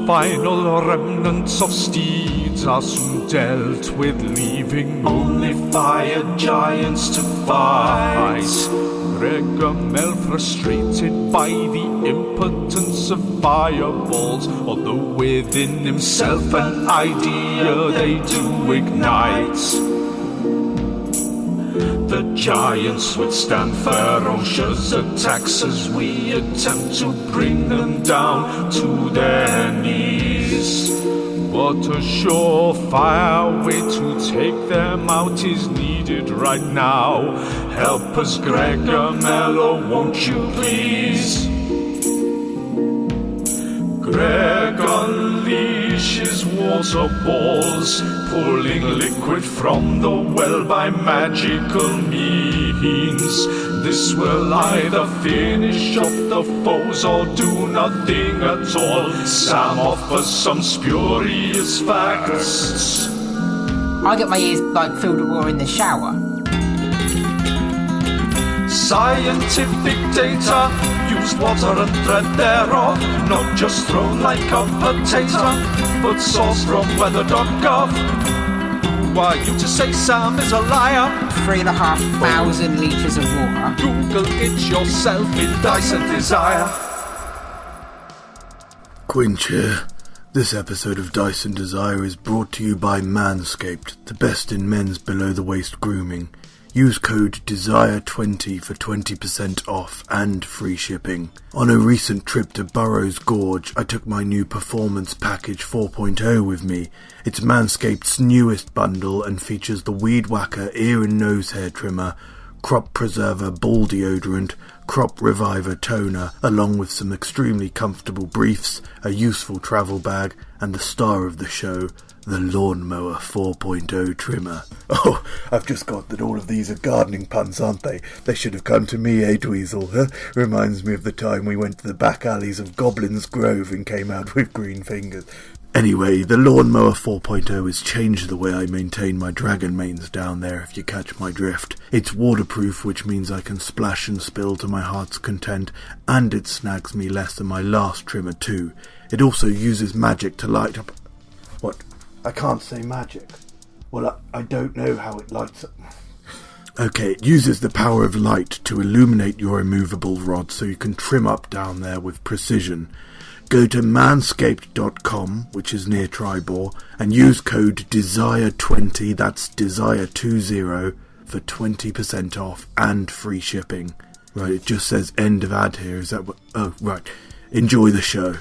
final remnants of steeds are soon dealt with, leaving only fire giants to fight. Gregamel, frustrated by the impotence of fireballs, although within himself an idea they do ignite. The giants withstand ferocious attacks as we attempt to bring them down to their knees. But a surefire way to take them out is needed right now. Help us, Gregamel, won't you please? Greg unleashes water balls, pulling liquid from the well by magical means. This will either finish off the foes or do nothing at all. Sam offers some spurious facts. I get my ears filled with water in the shower. Scientific data, used water and thread thereof, not just thrown like a potato, but sourced from weather.gov. Who are you to say Sam is a liar? 3,500 litres of water. Google it yourself in Dyson Desire. Quinch here. This episode of Dyson Desire is brought to you by Manscaped, the best in men's below-the-waist grooming. Use code DESIRE20 for 20% off and free shipping. On a recent trip to Burrows Gorge, I took my new Performance Package 4.0 with me. It's Manscaped's newest bundle and features the Weed Whacker ear and nose hair trimmer, Crop Preserver ball deodorant, Crop Reviver toner, along with some extremely comfortable briefs, a useful travel bag, and the star of the show, the Lawnmower 4.0 trimmer. Oh, I've just got that all of these are gardening puns, aren't they? They should have come to me, eh, Dweezil? Huh? Reminds me of the time we went to the back alleys of Goblin's Grove and came out with green fingers. Anyway, the Lawnmower 4.0 has changed the way I maintain my dragon manes down there, if you catch my drift. It's waterproof, which means I can splash and spill to my heart's content, and it snags me less than my last trimmer too. It also uses magic to light up... What? I can't say magic. Well, I don't know how it lights up. Okay, it uses the power of light to illuminate your immovable rod so you can trim up down there with precision. Go to manscaped.com, which is near Tribor, and use code DESIRE20, that's DESIRE20, for 20% off and free shipping. Right, it just says end of ad here, is that what... Oh, right. Enjoy the show.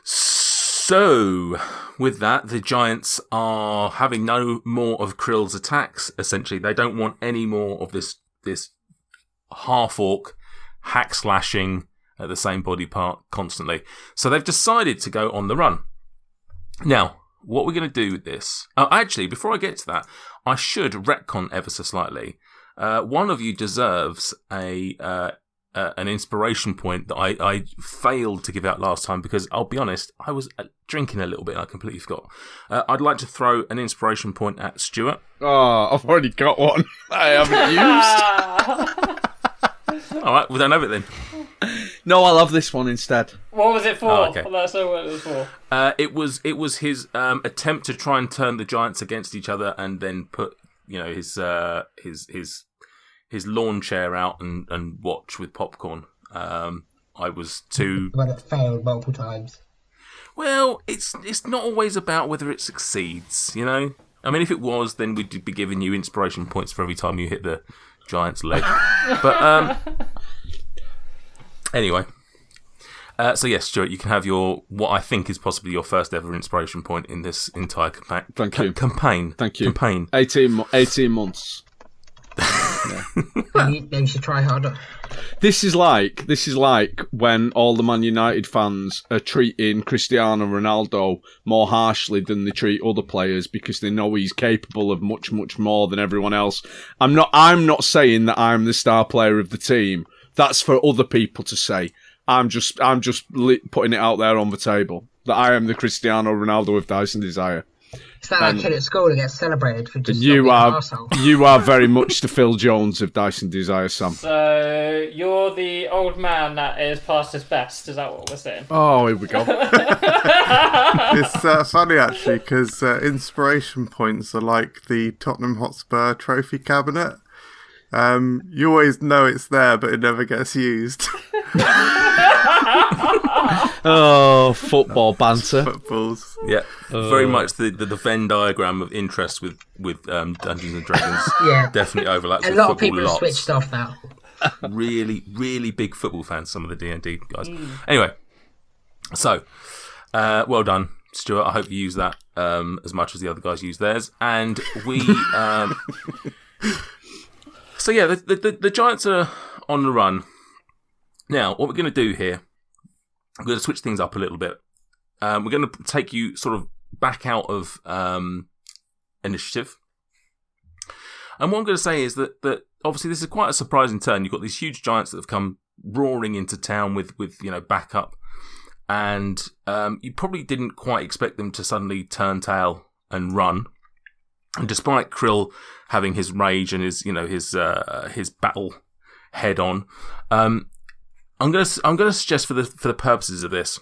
So, with that, the giants are having no more of Krill's attacks, essentially. They don't want any more of this half-orc hack-slashing at the same body part constantly. So they've decided to go on the run. Now, what we're going to do with this... actually, before I get to that, I should retcon ever so slightly. One of you deserves an inspiration point that I failed to give out last time because, I'll be honest, I was drinking a little bit and I completely forgot. I'd like to throw an inspiration point at Stuart. Oh, I've already got one I haven't used. All right, we don't have it then. No, I'll have this one instead. What was it for? Oh, okay. Let us know what it was for. It was his attempt to try and turn the giants against each other and then put his lawn chair out and watch with popcorn. I was too... But it failed multiple times. Well, it's not always about whether it succeeds, you know? I mean, if it was, then we'd be giving you inspiration points for every time you hit the giant's leg. But, anyway. So yes, Stuart, you can have what I think is possibly your first ever inspiration point in this entire campaign. Thank you. Campaign. 18 months. Yeah. Maybe you should try harder. This is like when all the Man United fans are treating Cristiano Ronaldo more harshly than they treat other players because they know he's capable of much, much more than everyone else. I'm not saying that I'm the star player of the team. That's for other people to say. I'm just putting it out there on the table that I am the Cristiano Ronaldo of Dyson Desire. It's like that kid at school that gets celebrated for just You being an are arsehole. you are very much the Phil Jones of Dyson Desire, Sam. So you're the old man that is past his best. Is that what we're saying? Oh, here we go. It's funny actually because inspiration points are like the Tottenham Hotspur trophy cabinet. You always know it's there, but it never gets used. Oh, football banter. Footballs. Yeah, very much the Venn diagram of interest with Dungeons and Dragons. Yeah. Definitely overlaps A with lot football of people have lots. switched off now. Really, really big football fans, some of the D&D guys. Anyway, so, well done, Stuart. I hope you use that as much as the other guys use theirs. And we... so yeah, the Giants are on the run. Now, what we're going to do here, we're going to switch things up a little bit. We're going to take you sort of back out of initiative. And what I'm going to say is that obviously this is quite a surprising turn. You've got these huge giants that have come roaring into town with backup, and you probably didn't quite expect them to suddenly turn tail and run. And despite Krill having his rage and his battle head on, I'm going to suggest for the purposes of this,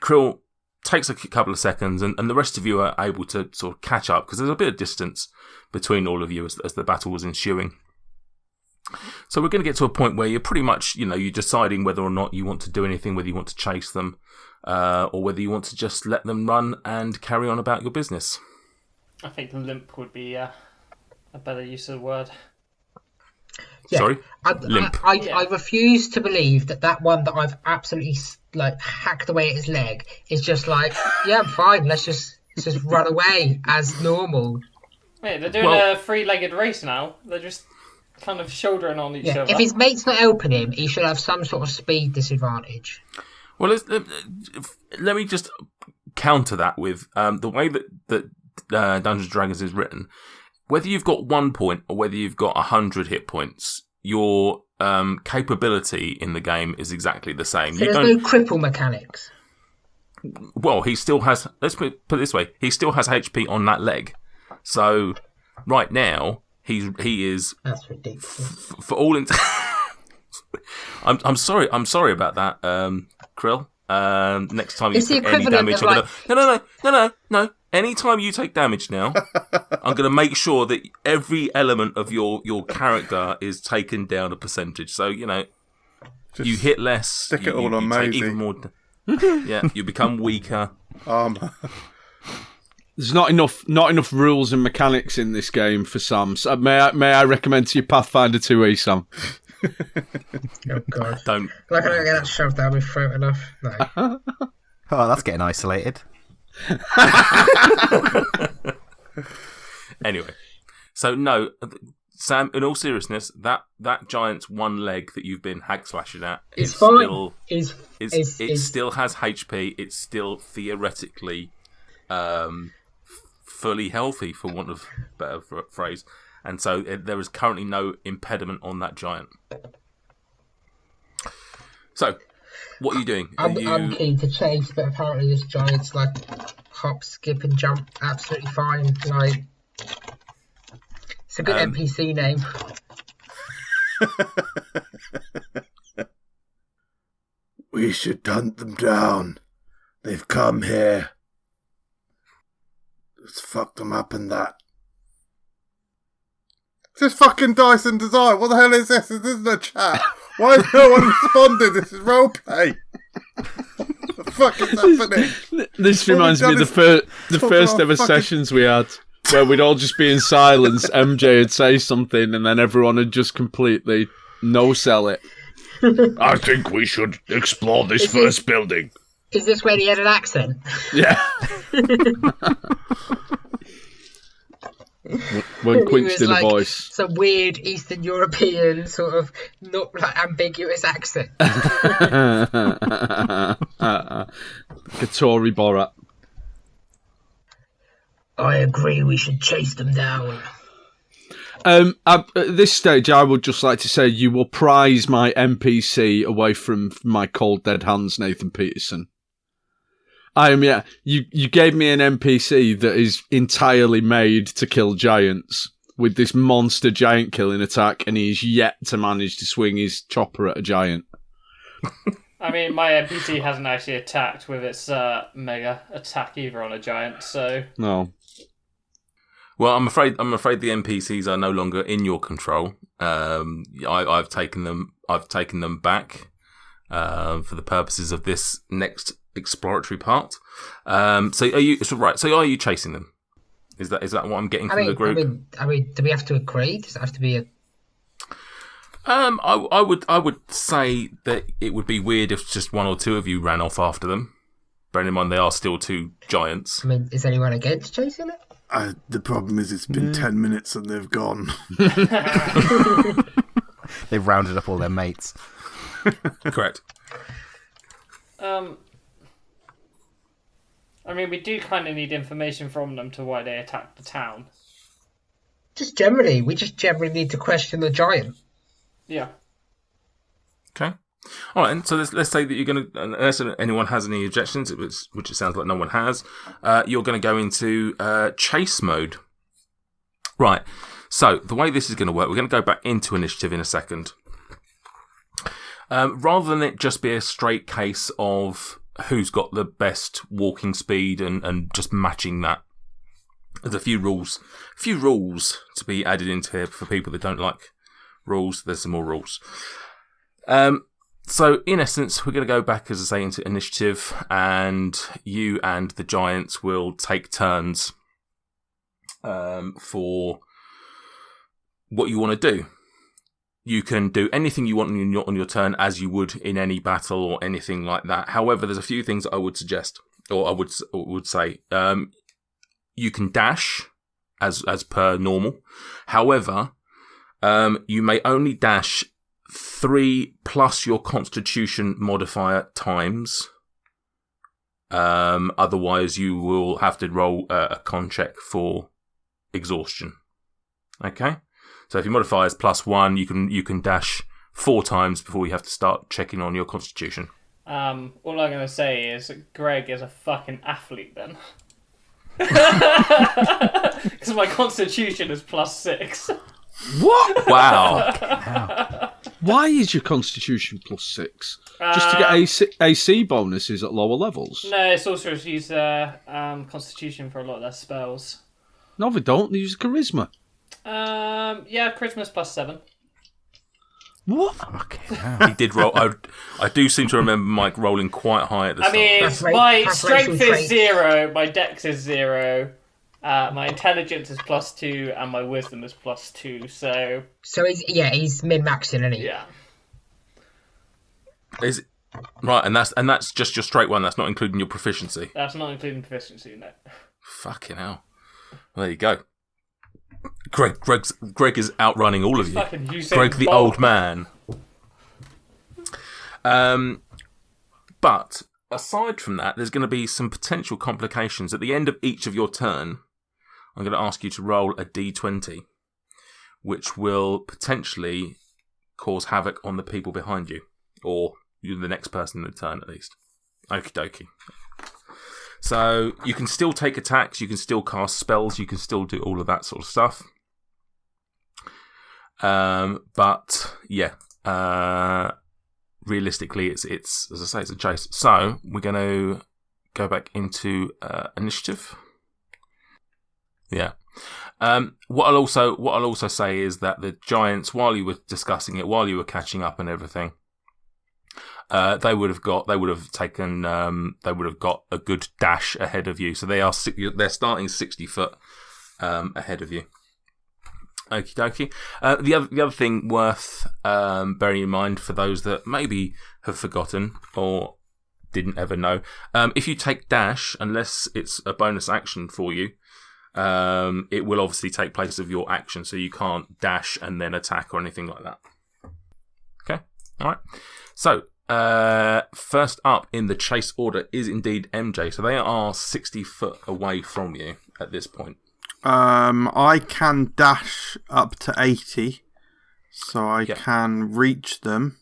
Krill takes a couple of seconds, and the rest of you are able to sort of catch up because there's a bit of distance between all of you as the battle was ensuing. So we're going to get to a point where you're pretty much, you're deciding whether or not you want to do anything, whether you want to chase them, or whether you want to just let them run and carry on about your business. I think limp would be a better use of the word. Yeah. Sorry? Limp. I refuse to believe that one that I've absolutely hacked away at his leg is just like, yeah, I'm fine. Let's just run away as normal. Wait, they're doing a three-legged race now. They're just kind of shouldering on each other. If his mate's not helping him, he should have some sort of speed disadvantage. Well, let me just counter that with the way that Dungeons & Dragons is written. Whether you've got 1 point or whether you've got 100 hit points, your capability in the game is exactly the same. So there's no cripple mechanics. Well, he still has. Let's put it this way: he still has HP on that leg. So right now he is. That's ridiculous. For all I'm sorry. I'm sorry about that, Krill. Next time you take any damage, No. Anytime you take damage now, I'm going to make sure that every element of your character is taken down a percentage. So, Just you hit less. Stick it you all on take Maisie. even more. Yeah, you become weaker. There's not enough rules and mechanics in this game for Sam. So may I recommend to you Pathfinder 2E, Sam? Oh God! Don't. Like I don't get that shoved down my throat enough. No. Oh, that's getting isolated. Anyway, so no, Sam. In all seriousness, that giant's one leg that you've been hag slashing at is still it still has HP. It's still theoretically fully healthy, for want of a better phrase. And so there is currently no impediment on that giant. So, what are you doing? I'm keen to chase, but apparently this giant's like hop, skip, and jump absolutely fine. Like, it's a good NPC name. We should hunt them down. They've come here. Let's fuck them up and that. This is fucking Dyson Desire. What the hell is this? This isn't a chat. Why is no one responding? This is roleplay. What the fuck is happening? This reminds me of the first ever sessions we had, where we'd all just be in silence. MJ would say something, and then everyone would just completely no-sell it. I think we should explore this first building. Is this where he had an accent? Yeah. When Quince did a voice. Some weird Eastern European sort of not like ambiguous accent. Katori Borat. I agree we should chase them down. At this stage, I would just like to say you will prize my NPC away from my cold dead hands, Nathan Peterson. You gave me an NPC that is entirely made to kill giants with this monster giant killing attack, and he's yet to manage to swing his chopper at a giant. I mean, my NPC hasn't actually attacked with its mega attack either on a giant, so... No. Well, I'm afraid the NPCs are no longer in your control. I've taken them back for the purposes of this next exploratory part. So are you chasing them? Is that what I'm getting from the group? I mean, do we have to agree? Does it have to be a... I would say that it would be weird if just one or two of you ran off after them. Bearing in mind they are still two giants. I mean, is anyone against chasing it? The problem is it's been 10 minutes and they've gone. They've rounded up all their mates. Correct. I mean, we do kind of need information from them to why they attacked the town. We just generally need to question the giant. Yeah. Okay. All right. So let's say that you're going to, unless anyone has any objections, which it sounds like no one has, you're going to go into chase mode. Right. So the way this is going to work, we're going to go back into initiative in a second. Rather than it just be a straight case of who's got the best walking speed and just matching that. There's a few rules to be added into here for people that don't like rules. There's some more rules. So in essence, we're going to go back, as I say, into initiative, and you and the giants will take turns for what you want to do. You can do anything you want on your turn, as you would in any battle or anything like that. However, there's a few things that I would suggest, or I would say. You can dash as per normal. However, you may only dash 3 plus your Constitution modifier times. Otherwise, you will have to roll a con check for exhaustion. Okay. So if your modifier is +1, you can dash 4 times before you have to start checking on your Constitution. All I'm going to say is Greg is a fucking athlete then. Because my Constitution is +6. What? Wow. Why is your Constitution +6? Just to get AC bonuses at lower levels? No, sorcerers use Constitution for a lot of their spells. No, they don't. They use Charisma. Yeah, Charisma's +7. What? Okay. Wow. He did roll. I do seem to remember Mike rolling quite high at the start. I mean, That's right, my that's strength racial is trait. 0, my dex is 0, my intelligence is +2, and my wisdom is +2. So he's min-maxing, isn't he? yeah. Is it, right, and that's just your straight one. That's not including your proficiency. That's not including proficiency, no. Fucking hell. Well, there you go. Greg is outrunning all of you. Fucking Usain Greg the Bolt. old man. But aside from that, there's going to be some potential complications. At the end of each of your turn, I'm going to ask you to roll a d20, which will potentially cause havoc on the people behind you, or you're the next person in the turn at least. Okie dokie. So you can still take attacks, you can still cast spells, you can still do all of that sort of stuff. But yeah, realistically, it's as I say, it's a chase. So we're going to go back into initiative. Yeah. What I'll also say is that the giants, while you were discussing it, while you were catching up and everything, they would have got a good dash ahead of you. So they're starting 60 foot ahead of you. Okie dokie. The other thing worth bearing in mind for those that maybe have forgotten or didn't ever know, if you take dash, unless it's a bonus action for you, it will obviously take place of your action, so you can't dash and then attack or anything like that. Okay, all right. So first up in the chase order is indeed MJ. So they are 60 foot away from you at this point. I can dash up to 80, so I can reach them.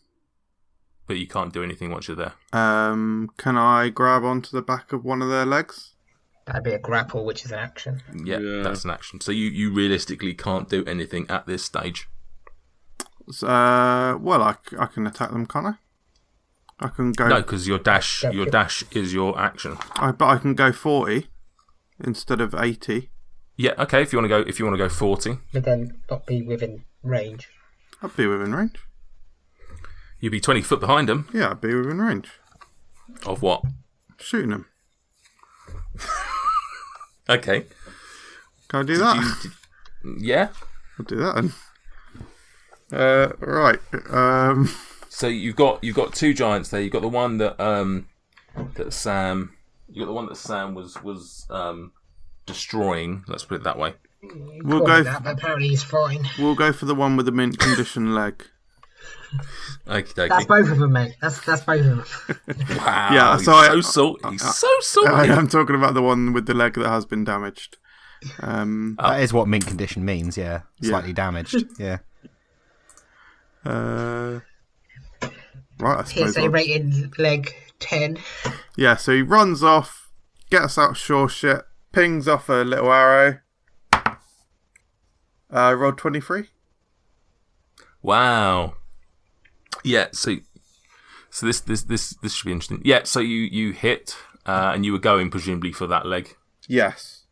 but you can't do anything once you're there. Can I grab onto the back of one of their legs? That'd be a grapple, which is an action. Yeah, that's an action. So you realistically can't do anything at this stage. Well, I can attack them, can't I? I can go. No, because your dash is your action. But I can go 40 instead of 80. Yeah, okay. If you want to go 40, But then not be within range. I'd be within range. you'd be 20 foot behind them. Yeah, I'd be within range. Of what? Shooting them. Okay. Can I do that? Yeah. I'll do that then. Right. So you've got two giants there. You've got the one that Sam. You got the one that Sam was destroying. Let's put it that way. We'll go. That, but apparently he's fine. We'll go for the one with the mint condition leg. Okie That's dokie. both of them, mate. That's both of them. Wow. Yeah, He's so so salty. He's so salty. I'm talking about the one with the leg that has been damaged. That is what mint condition means, yeah. Slightly damaged, yeah. Right, I suppose. Here's a rated leg 10. Yeah, so he runs off, gets out sure shit, pings off a little arrow. Rolled 23. Wow. Yeah. So this should be interesting. Yeah. So you hit, and you were going presumably for that leg. Yes.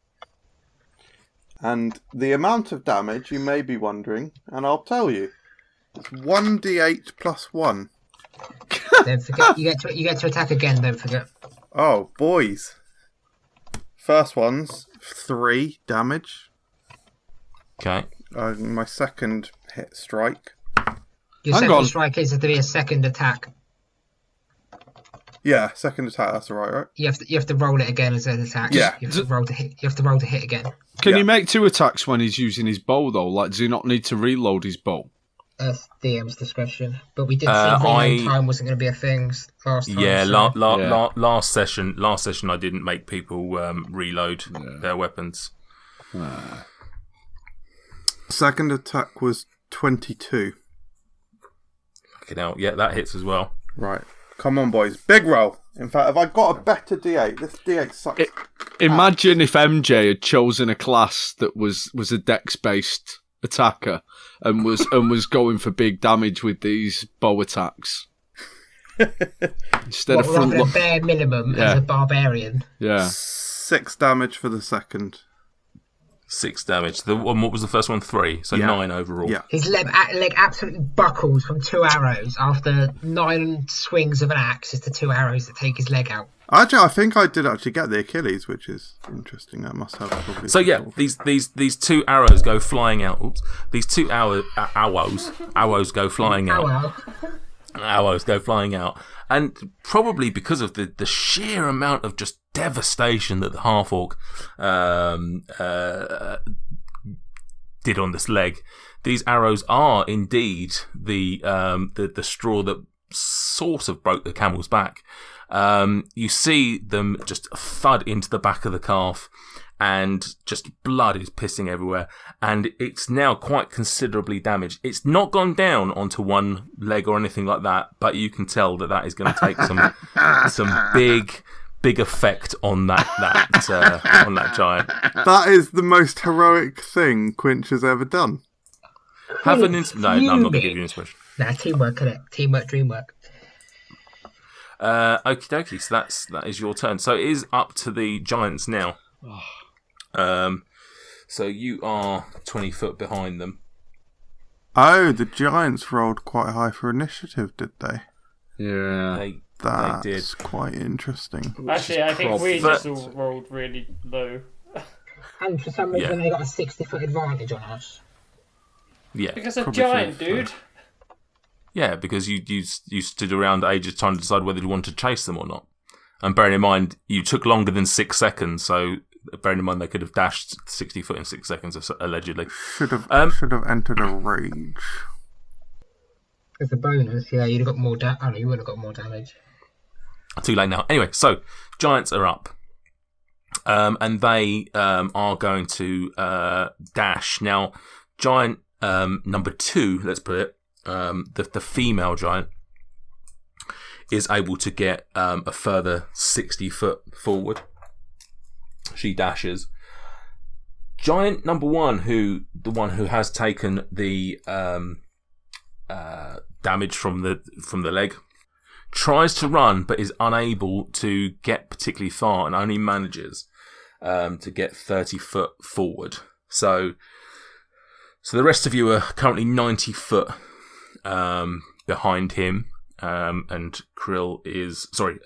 And the amount of damage, you may be wondering, and I'll tell you. It's 1d8 plus 1. Don't forget, you get to attack again, don't forget. Oh, boys. First one's 3 damage. Okay. My second hit strike. Your Hang second on. strike is to be a second attack. Yeah, second attack, that's alright, right? You have to roll it again as an attack. Yeah. You have to roll to hit. You have to roll to hit again. Can Yeah. he make 2 attacks when he's using his bow, though? Like, does he not need to reload his bow? That's DM's discretion. But we did see reload time wasn't going to be a thing last time. Yeah. so- Last session, I didn't make people reload their weapons. Second attack was 22. Fucking hell. Yeah, that hits as well. Right. Come on, boys. Big roll. In fact, have I got a better D8? This D8 sucks. Imagine if MJ had chosen a class that was a dex-based attacker and was going for big damage with these bow attacks. Instead of front rather than bare minimum as a barbarian. Yeah. 6 damage for the second. 6 damage. The one. What was the first one? 3. So Yeah. 9 overall. Yeah. His leg absolutely buckles from 2 arrows after 9 swings of an axe is the 2 arrows that take his leg out. Actually, I think I did actually get the Achilles, which is interesting. That must have probably. So yeah, these 2 arrows go flying out. Oops. These 2 arrows go flying Oh out. well. Arrows go flying out, and probably because of the sheer amount of just devastation that the half orc did on this leg, these arrows are indeed the straw that sort of broke the camel's back. You see them just thud into the back of the calf, and just blood is pissing everywhere, and it's now quite considerably damaged. It's not gone down onto one leg or anything like that, but you can tell that is going to take some big effect on that giant. That is the most heroic thing Quinch has ever done. No, I'm not going to give you an inspiration. Nah, teamwork, innit? Teamwork, dreamwork. Okie dokie, so that is your turn. So it is up to the giants now. So you are 20 foot behind them. Oh, the giants rolled quite high for initiative, did they? Yeah. They That's did. quite interesting. Actually, I think we But- just all rolled really low. And for some reason Yeah. they got a 60-foot advantage on us. Yeah, Because a Probably giant, should, dude. yeah, because you stood around ages trying to decide whether you wanted to chase them or not. And bearing in mind, you took longer than 6 seconds, so bearing in mind they could have dashed 60 foot in 6 seconds, allegedly. Should have entered a rage. As a bonus, yeah, you'd have got more damage. Oh, no, you would have got more damage. Too late now. Anyway, so giants are up. And they are going to dash. Now, giant number 2, let's put it, the female giant, is able to get a further 60 foot forward. She dashes. Giant number one, the one who has taken the damage from the leg, tries to run but is unable to get particularly far and only manages to get 30 foot forward. So the rest of you are currently 90 foot behind him, and Quinch is 50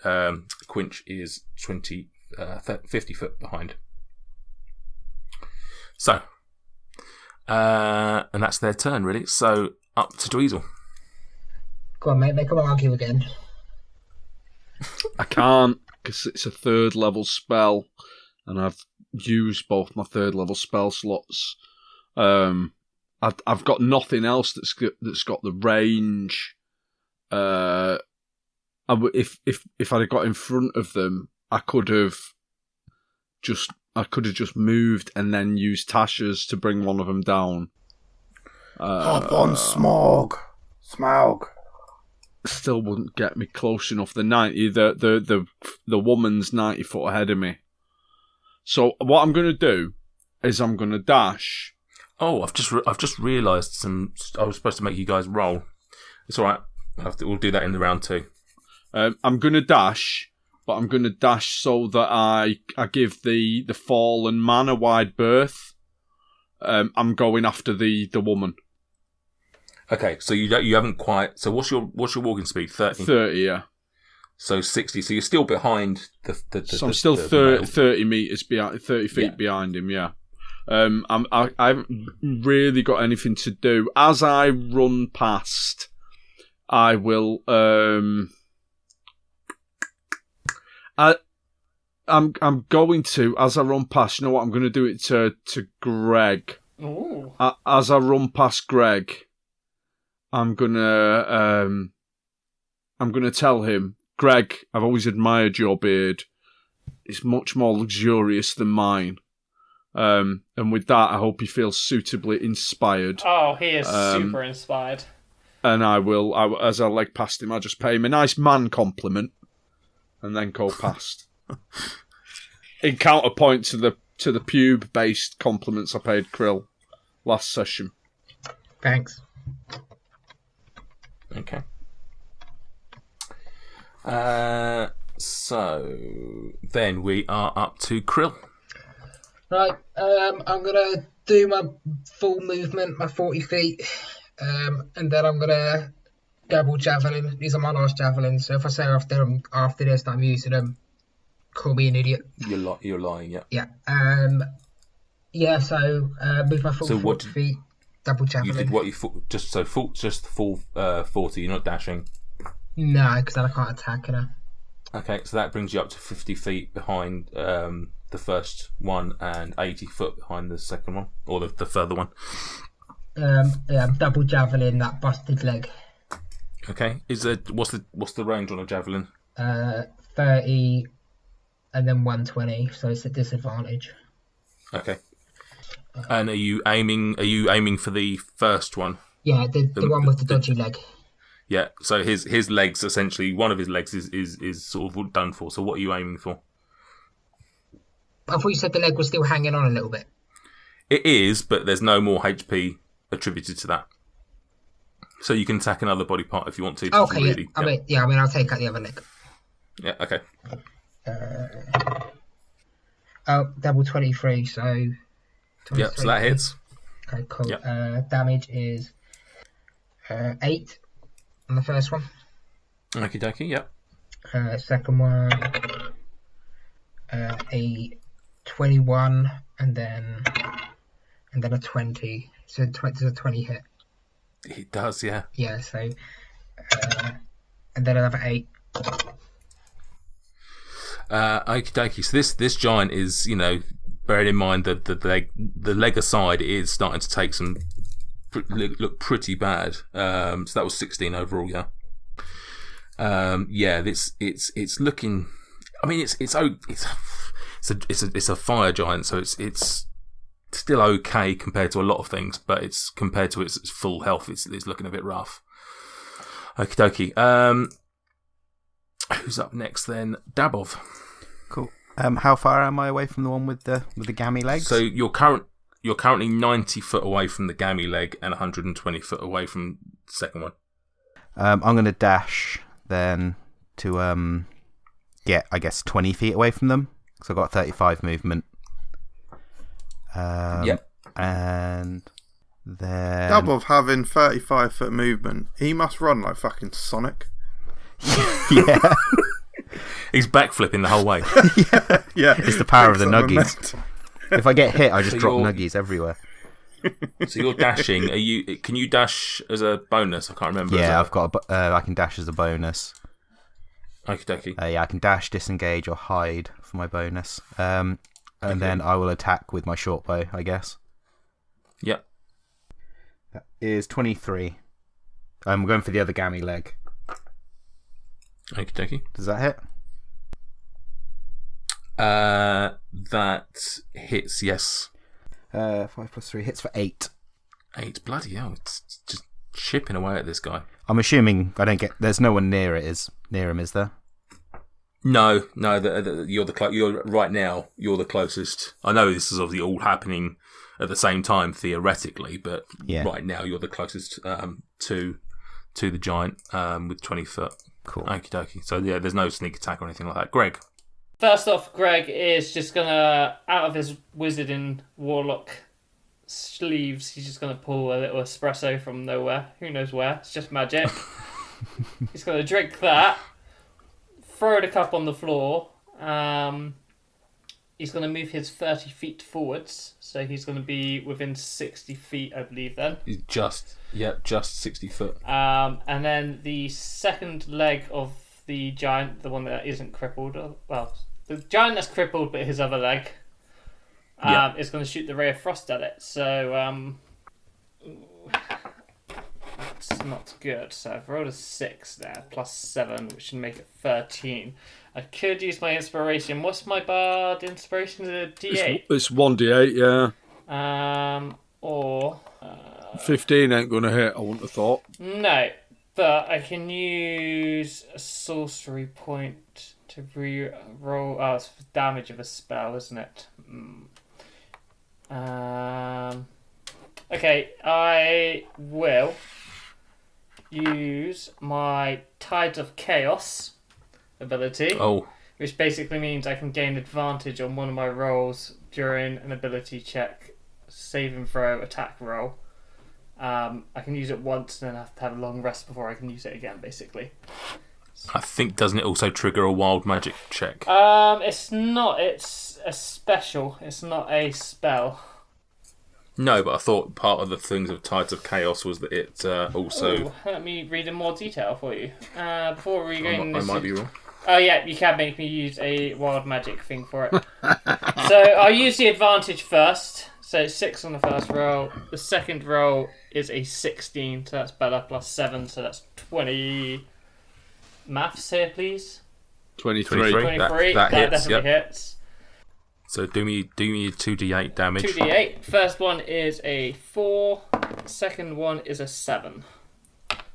foot behind. So, and that's their turn, really. So, up to Dweezil. Go on, mate, make them argue again. I can't, because it's a 3rd level spell, and I've used both my 3rd level spell slots. I've got nothing else that's got the range. If I'd have got in front of them, I could have just moved and then used Tasha's to bring one of them down. Hop on, Smog. Still wouldn't get me close enough. The woman's 90 foot ahead of me. So what I'm going to do is I'm going to dash. Oh, I've just realised I was supposed to make you guys roll. It's all right. We'll do that in the round 2. I'm going to dash, but I'm going to dash so that I give the fallen man a wide berth. I'm going after the woman. Okay, so you haven't quite. So what's your walking speed? 30. 30, yeah. So 60. So you're still behind the. So I'm still 30 meters behind, 30 feet behind him. Yeah. I haven't really got anything to do. As I run past, I will. I'm going to, as I run past. You know what? I'm going to do it to Greg. Ooh. As I run past Greg, I'm gonna tell him, Greg, I've always admired your beard. It's much more luxurious than mine. And with that, I hope he feels suitably inspired. Oh, he is super inspired. And as I leg past him, I just pay him a nice man compliment, and then go past. In counterpoint to the pube-based compliments I paid Krill last session. Thanks. Okay. So then we are up to Krill. Right, I'm gonna do my full movement, my 40 feet, and then I'm gonna double javelin. These are my last javelins, so if I say after this that I'm using them, call me an idiot. You're lying, yeah. Yeah. So move my full 40 feet, double javelin. You did what just full 40. You're not dashing. No, because then I can't attack, you know. Okay, so that brings you up to 50 feet behind the first one and 80 foot behind the second one, or the further one. Double javelin that busted leg. Okay, what's the range on a javelin? 30, and then 120, so it's a disadvantage. Okay. And are you aiming for the first one? Yeah, the one with the dodgy leg. Yeah, so his legs, essentially, one of his legs is sort of done for. So what are you aiming for? I thought you said the leg was still hanging on a little bit. It is, but there's no more HP attributed to that. So you can attack another body part if you want to. Okay, really, I mean, I'll take out the other leg. Yeah, okay. Double 23, so... 23. Yep, so that hits. Okay, cool. Yep. Damage is 8 on the first one. Okie dokie, yep. Second one, a 21, and then a 20. So does a 20 hit? It does, yeah. Yeah, so... and then another 8. Okie dokie. So this giant is, bearing in mind that the leg aside, it is starting to take some look pretty bad. So that was 16 overall, yeah. It's looking. I mean, it's a fire giant, so it's still okay compared to a lot of things, but it's compared to its full health, it's looking a bit rough. Okie dokie. Who's up next then? Dabov. Cool. How far am I away from the one with the gammy legs? So you're currently 90 foot away from the gammy leg and 120 foot away from the second one. I'm going to dash then to get, I guess, 20 feet away from them. So I've got 35 movement. Yep. And then... Dabov having 35-foot movement. He must run like fucking Sonic. Yeah. He's backflipping the whole way. Yeah. It's the power of the nuggies. If I get hit, I just drop nuggies everywhere. So you're dashing. Can you dash as a bonus? I can't remember. Yeah, I've got. I can dash as a bonus. Okie dokie. Yeah, I can dash, disengage, or hide for my bonus. And then I will attack with my short bow, I guess. Yep. That is 23. I'm going for the other gammy leg. Okie dokie. Does that hit? That hits, yes. 5 plus 3 hits for 8. 8, bloody hell! It's just chipping away at this guy. I'm assuming I don't get. There's no one near him, is there? No. You're right now. You're the closest. I know this is obviously all happening at the same time theoretically, but right now you're the closest to the giant with 20 foot. Cool. Okie dokie. So yeah, there's no sneak attack or anything like that. Greg. First off, Greg is just gonna, out of his wizard and warlock sleeves, he's just gonna pull a little espresso from nowhere. Who knows where? It's just magic. He's gonna drink that, throw the cup on the floor. He's gonna move his 30 feet forwards, so he's gonna be within 60 feet, I believe. Then He's just 60 foot. and then the second leg of the giant, the one that isn't crippled, well, the giant that's crippled, but his other leg, is going to shoot the ray of frost at it. So, that's not good. So I've rolled a 6 there, plus 7, which should make it 13. I could use my inspiration. What's my bard inspiration? Is it a D8? It's 1d8, yeah. Or 15 ain't going to hit, I wouldn't have thought. no, but I can use a sorcery point to re-roll. Oh, it's for damage of a spell, isn't it? Okay, I will use my Tides of Chaos ability. Oh. Which basically means I can gain advantage on one of my rolls during an ability check, save and throw, attack roll. I can use it once and then I have to have a long rest before I can use it again, basically. I think, doesn't it also trigger a wild magic check? It's not. It's a special. It's not a spell. No, but I thought part of the things of Tides of Chaos was that it also... Ooh, let me read in more detail for you. Before we go in I might be wrong. Oh yeah, you can make me use a wild magic thing for it. So I'll use the advantage first. So 6 on the first roll. The second roll is a 16, so that's better, plus 7, so that's 20. Maths here, please. 23. 23. That hits, definitely hits. So do me 2d8 damage. 2d8. First one is a 4. Second one is a 7.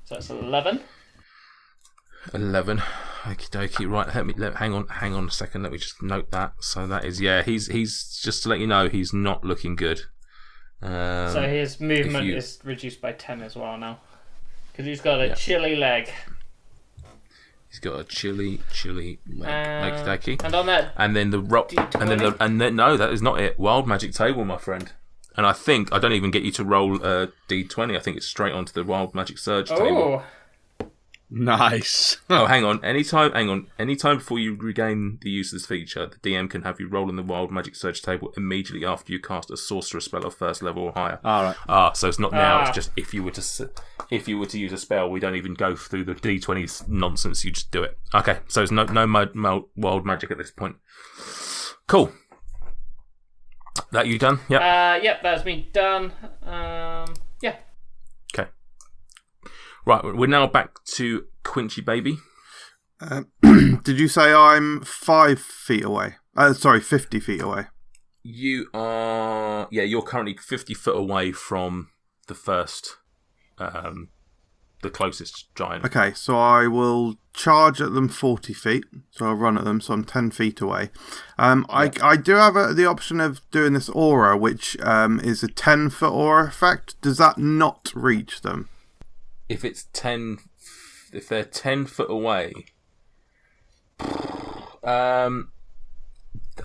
So that's 11. 11. Okie dokie. Right, hang on a second. Let me just note that. So that is, he's just to let you know, he's not looking good. So his movement is reduced by 10 as well now. Because he's got a chilly leg. He's got a chilly leg. Okie dokie. And on that, and then the rock, and then no, that is not it. Wild magic table, my friend. And I think I don't even get you to roll a d20. I think it's straight onto the wild magic surge table. Nice. Hang on. Anytime before you regain the use of this feature, the DM can have you roll on the wild magic surge table immediately after you cast a sorcerer spell of first level or higher. All right. So it's not now. It's just if you were to use a spell, we don't even go through the d20 nonsense. You just do it. Okay. So it's no wild magic at this point. Cool. That you done? Yep. Yep. That's me done. Yeah. Okay. Right, we're now back to Quinchy Baby. Did you say I'm 5 feet away? 50 feet away. You are... Yeah, you're currently 50 foot away from the first the closest giant. Okay, so I will charge at them 40 feet. So I'll run at them, so I'm 10 feet away. I do have the option of doing this aura, which is a 10-foot aura effect. Does that not reach them? If they're 10 foot away,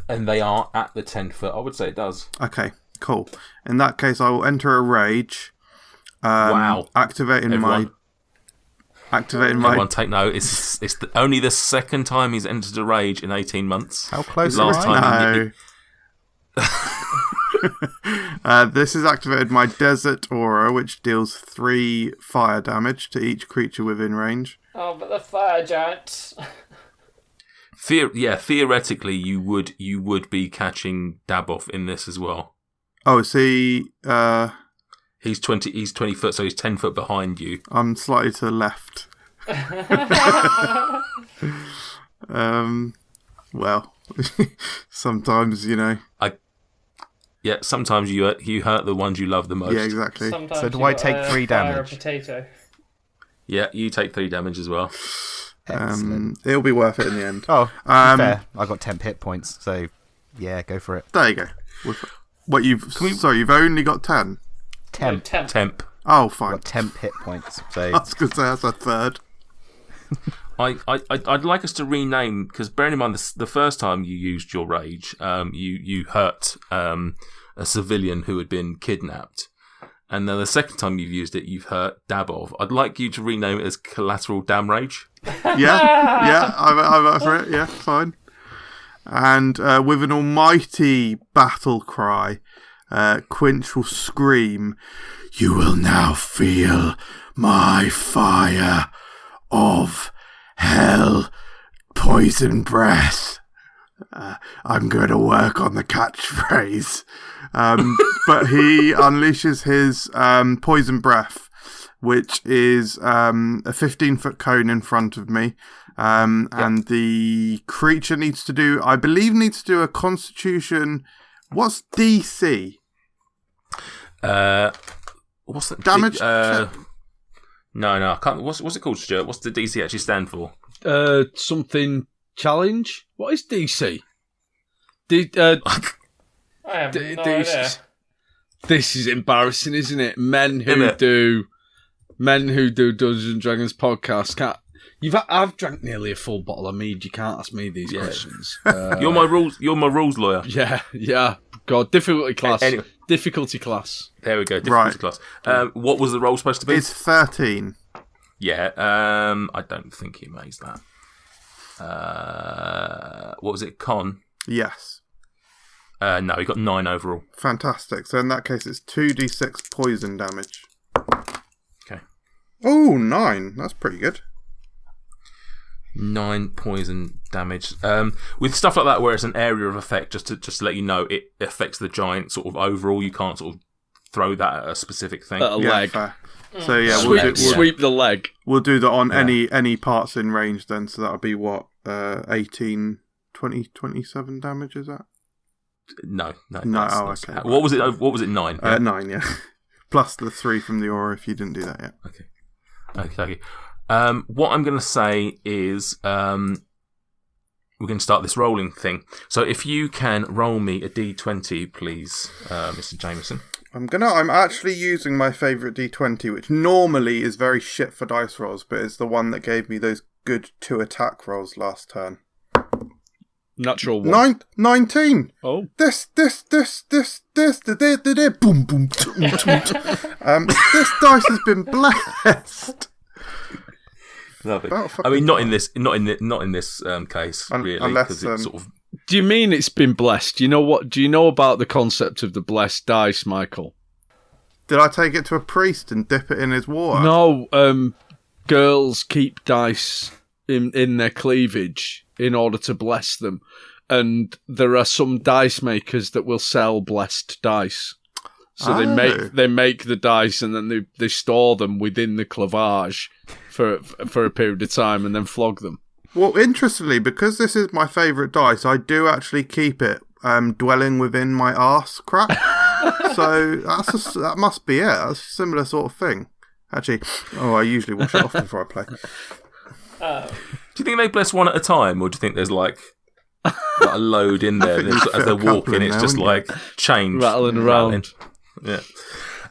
and they are at the 10 foot, I would say it does. Okay, cool. In that case, I will enter a rage. Wow! Activating Everyone take note. It's only the second time he's entered a rage in 18 months. How close Last are time No. This is activated my Desert Aura, which deals 3 fire damage to each creature within range. Oh, but the fire giants. Theoretically, you would be catching Daboff in this as well. Oh, see, He's 20 foot, so he's 10 foot behind you. I'm slightly to the left. Well, sometimes, Sometimes you hurt the ones you love the most. Yeah, exactly. Sometimes So do you I gotta take 3 fire damage? A potato. Yeah, you take 3 damage as well. Excellent. It'll be worth it in the end. Oh, to be fair, I got 10 hit points, so yeah, go for it. There you go. What Sorry, you've only got 10? Temp. Temp. Oh, I fine. got 10 hit points, so I was going to say that's a third. I'd like us to rename, because bearing in mind the first time you used your rage, you hurt a civilian who had been kidnapped, and then the second time you've used it, you've hurt Dabov. I'd like you to rename it as Collateral Dam Rage. Yeah, I'm up for it. Yeah, fine. And with an almighty battle cry, Quinch will scream, "You will now feel my fire of hell poison breath." I'm going to work on the catchphrase. But he unleashes his poison breath, which is a 15-foot cone in front of me. And the creature needs to do a Constitution. What's DC? What's that? Damage? No, I can't. What's it called, Stuart? What's the DC actually stand for? Something challenge. What is DC? I have no idea. This is embarrassing, isn't it? Men who do Dungeons and Dragons podcasts can't. I've drank nearly a full bottle of mead. You can't ask me these questions. You're my rules lawyer. Yeah. God, difficulty class. Anyway. Difficulty class. There we go. Difficulty class. What was the roll supposed to be? It's 13. Yeah. I don't think he makes that. What was it? Con? Yes. No, he got 9 overall. Fantastic. So in that case, it's 2d6 poison damage. Okay. Oh, 9. That's pretty good. 9 poison damage. With stuff like that, where it's an area of effect, just to let you know, it affects the giant sort of overall. You can't sort of throw that at a specific thing. At a leg. Fair. So yeah, Sweep the leg. We'll do that on any parts in range then. So that'll be what 18, 20, 27 damage. Is that? No. Okay. What was it? What was it? 9. Yeah? 9. Yeah. Plus the 3 from the aura if you didn't do that yet. Okay. What I'm going to say is we're going to start this rolling thing. So if you can roll me a d20, please, Mr. Jameson. I'm actually using my favourite d20, which normally is very shit for dice rolls, but it's the one that gave me those good 2 attack rolls last turn. Natural one. 19. Oh. This, boom, boom. This dice has been blessed. Lovely. I mean, not in this case, really, because it's sort of. Do you mean it's been blessed? Do you know about the concept of the blessed dice, Michael? Did I take it to a priest and dip it in his water? No. Girls keep dice in their cleavage in order to bless them, and there are some dice makers that will sell blessed dice. So they make the dice and then they store them within the cleavage for a period of time and then flog them. Well, interestingly, because this is my favourite dice, I do actually keep it dwelling within my arse crack. So that must be it. That's a similar sort of thing. Actually, I usually wash it off before I play. Do you think they bless one at a time, or do you think there's like a load in there as they're walking? It's just like change rattling around. Yeah.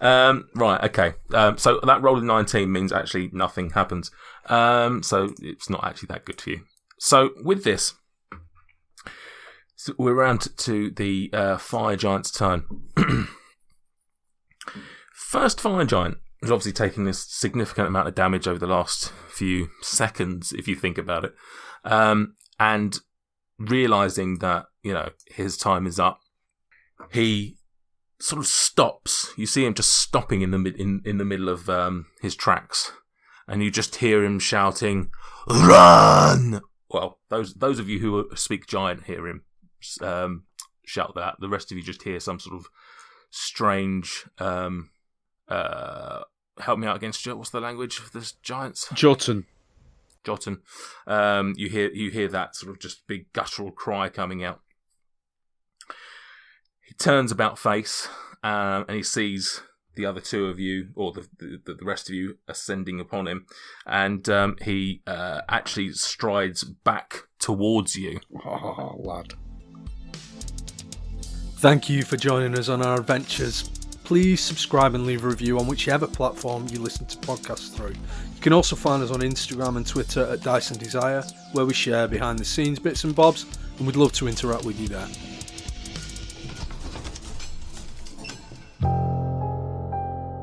Right. Okay. So that roll of 19 means actually nothing happens. So it's not actually that good for you. So with this, we're around to the fire giant's turn. First fire giant has obviously taken this significant amount of damage over the last few seconds, if you think about it, and realizing that his time is up, he sort of stops. You see him just stopping in the middle of his tracks, and you just hear him shouting, "Run!" Well, those of you who speak giant hear him shout that. The rest of you just hear some sort of strange. Help me out again, Stuart. What's the language of the giants? Jotun. You hear that sort of just big guttural cry coming out. He turns about face, and he sees the other two of you, or the rest of you, ascending upon him, and he actually strides back towards you. Oh, lad. Thank you for joining us on our adventures. Please subscribe and leave a review on whichever platform you listen to podcasts through. You can also find us on Instagram and Twitter at Dice and Desire, where we share behind the scenes bits and bobs, and we'd love to interact with you there.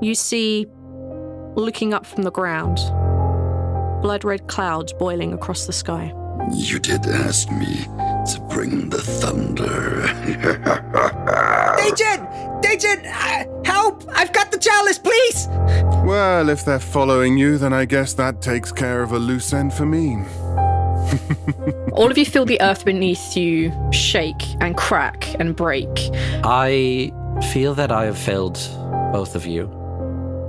You see, looking up from the ground, blood-red clouds boiling across the sky. You did ask me to bring the thunder. Dejin! Help! I've got the chalice, please! Well, if they're following you, then I guess that takes care of a loose end for me. All of you feel the earth beneath you shake and crack and break. I feel that I have failed both of you,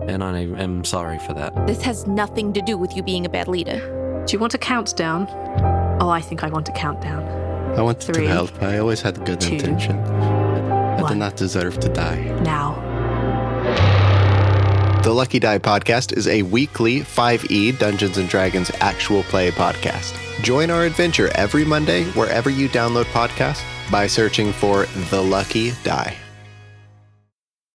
and I am sorry for that. This has nothing to do with you being a bad leader. Do you want a countdown? Oh, I think I want a countdown. I wanted 3, to help. I always had good 2, intention. I 1. did not deserve to die. Now. The Lucky Die podcast is a weekly 5e Dungeons & Dragons actual play podcast. Join our adventure every Monday wherever you download podcasts by searching for The Lucky Die.